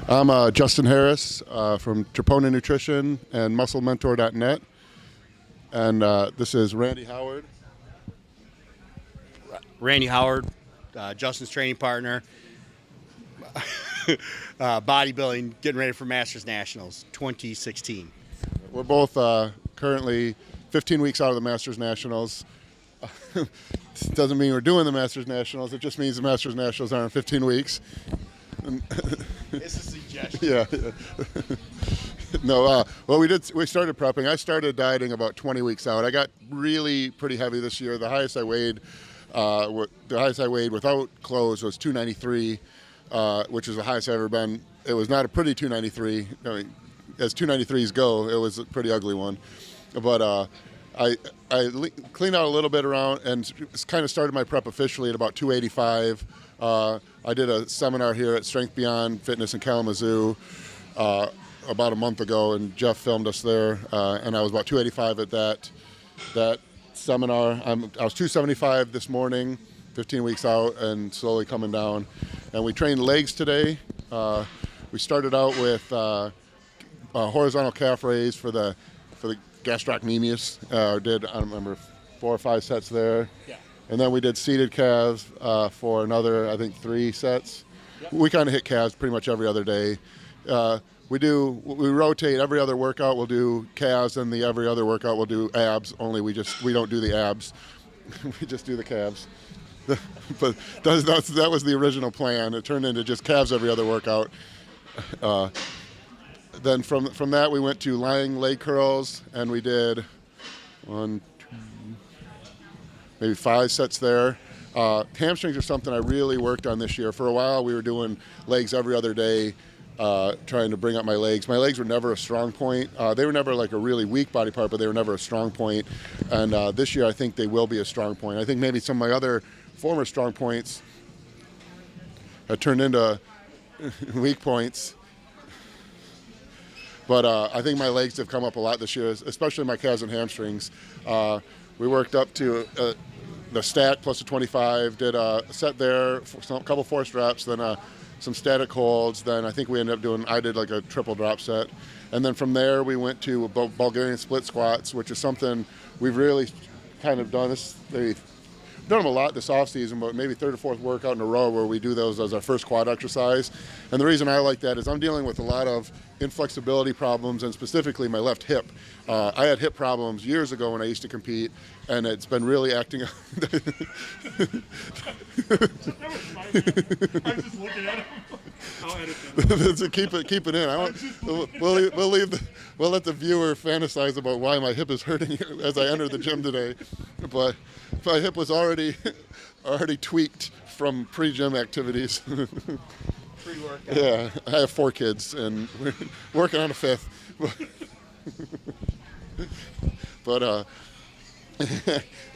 I'm Justin Harris from Troponin Nutrition and MuscleMentor.net, and this is Randy Howard. Randy Howard, Justin's training partner. Bodybuilding, getting ready for Masters Nationals 2016. We're both currently 15 weeks out of the Masters Nationals. Doesn't mean we're doing the Masters Nationals. It just means the Masters Nationals are in 15 weeks. It's a suggestion. Yeah. No. Well, we started prepping. I started dieting about 20 weeks out. I got really pretty heavy this year. The highest I weighed without clothes was 293, which is the highest I've ever been. It was not a pretty 293. I mean, as 293s go, it was a pretty ugly one. But I cleaned out a little bit around and kind of started my prep officially at about 285. I did a seminar here at Strength Beyond Fitness in Kalamazoo about a month ago, and Jeff filmed us there, and I was about 285 at that seminar. I was 275 this morning, 15 weeks out, and slowly coming down. And we trained legs today. We started out with horizontal calf raise for the gastrocnemius. Did, I don't remember, 4 or 5 sets there. Yeah. And then we did seated calves for another, I think, 3 sets. Yep. We kind of hit calves pretty much every other day. We rotate every other workout. We'll do calves, and the every other workout we'll do abs. Only we don't do the abs. We just do the calves. But that was the original plan. It turned into just calves every other workout. Then from that we went to lying leg curls, and we did 1, 2, maybe 5 sets there. Hamstrings are something I really worked on this year. For a while we were doing legs every other day, trying to bring up my legs. My legs were never a strong point. They were never like a really weak body part, but they were never a strong point. And this year I think they will be a strong point. I think maybe some of my other former strong points have turned into weak points. But I think my legs have come up a lot this year, especially my calves and hamstrings. We worked up to the stack plus a 25, did a set there, a couple forced reps, then some static holds. Then I think I did like a triple drop set. And then from there we went to Bulgarian split squats, which is something we've really kind of done. We've done them a lot this off season, but maybe 3rd or 4th workout in a row where we do those as our first quad exercise. And the reason I like that is I'm dealing with a lot of inflexibility problems, and specifically my left hip. I had hip problems years ago when I used to compete, and it's been really acting up. That was my bad. I'm just looking at him. I'll edit that. Keep it in. We'll let the viewer fantasize about why my hip is hurting as I entered the gym today. But my hip was already tweaked from pre-gym activities. Pre-workout. Yeah, I have 4 kids and we're working on a 5th. But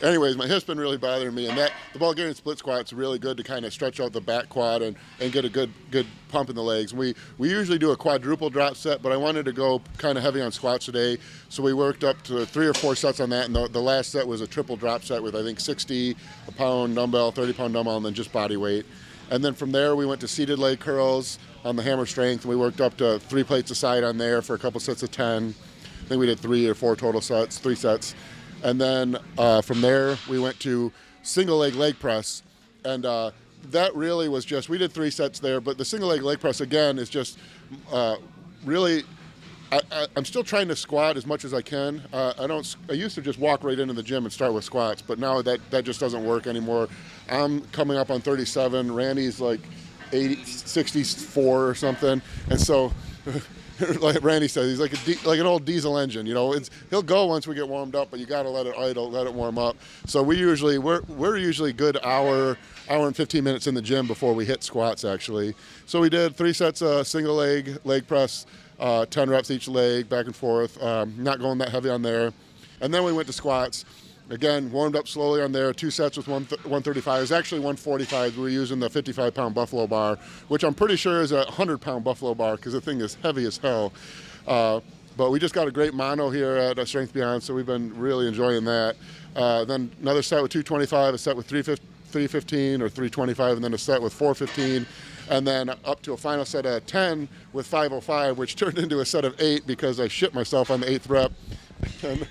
anyways, my hip's been really bothering me, and the Bulgarian split squat's really good to kind of stretch out the back quad and get a good pump in the legs. We usually do a quadruple drop set, but I wanted to go kind of heavy on squats today, so we worked up to 3 or 4 sets on that, and the last set was a triple drop set with I think 60 a pound dumbbell, 30 pound dumbbell, and then just body weight. And then from there we went to seated leg curls on the hammer strength, and we worked up to 3 plates a side on there for a couple sets of 10. I think we did 3 or 4 total sets, 3 sets. And then from there we went to single leg press, and that really was just, we did 3 sets there, but the single leg press again is just really, I'm still trying to squat as much as I can. I used to just walk right into the gym and start with squats, but now that just doesn't work anymore. I'm coming up on 37. Randy's like 64 or something, and so like Randy says, he's like an old diesel engine. You know, he'll go once we get warmed up, but you got to let it idle, let it warm up. So we're usually good hour and 15 minutes in the gym before we hit squats actually. So we did 3 sets of single leg press. 10 reps each leg, back and forth, not going that heavy on there. And then we went to squats. Again, warmed up slowly on there, 2 sets with 135. It was actually 145. We were using the 55-pound Buffalo bar, which I'm pretty sure is a 100-pound Buffalo bar because the thing is heavy as hell. But we just got a great mono here at Strength Beyond, so we've been really enjoying that. Then another set with 225, a set with 315 or 325, and then a set with 415. and then up to a final set of 10 with 505, which turned into a set of 8 because I shit myself on the 8th rep. And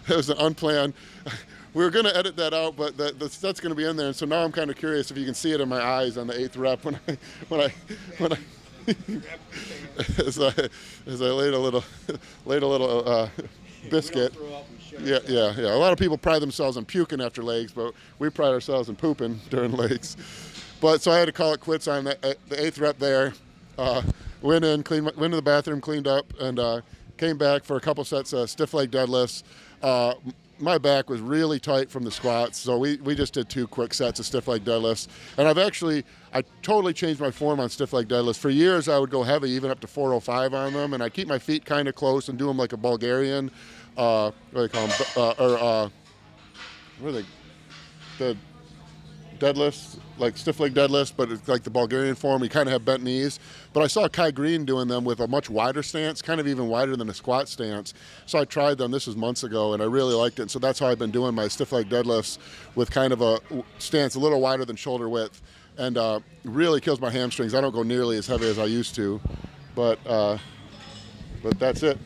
it was an unplanned. We were going to edit that out, but that's going to be in there. And so now I'm kind of curious if you can see it in my eyes on the 8th rep when I as I laid a little biscuit. Yeah. A lot of people pride themselves on puking after legs, but we pride ourselves in pooping during legs. But so I had to call it quits on the 8th rep there. Went to the bathroom, cleaned up, and came back for a couple sets of stiff leg deadlifts. My back was really tight from the squats, so we just did 2 quick sets of stiff leg deadlifts. And I totally changed my form on stiff leg deadlifts. For years, I would go heavy, even up to 405 on them, and I keep my feet kind of close and do them like a Bulgarian, what do they call them? What are they? The deadlifts, like stiff leg deadlifts, but it's like the Bulgarian form. You kind of have bent knees. But I saw Kai Green doing them with a much wider stance, kind of even wider than a squat stance. So I tried them. This was months ago, and I really liked it. So that's how I've been doing my stiff leg deadlifts, with kind of a stance a little wider than shoulder width, and really kills my hamstrings. I don't go nearly as heavy as I used to, but that's it.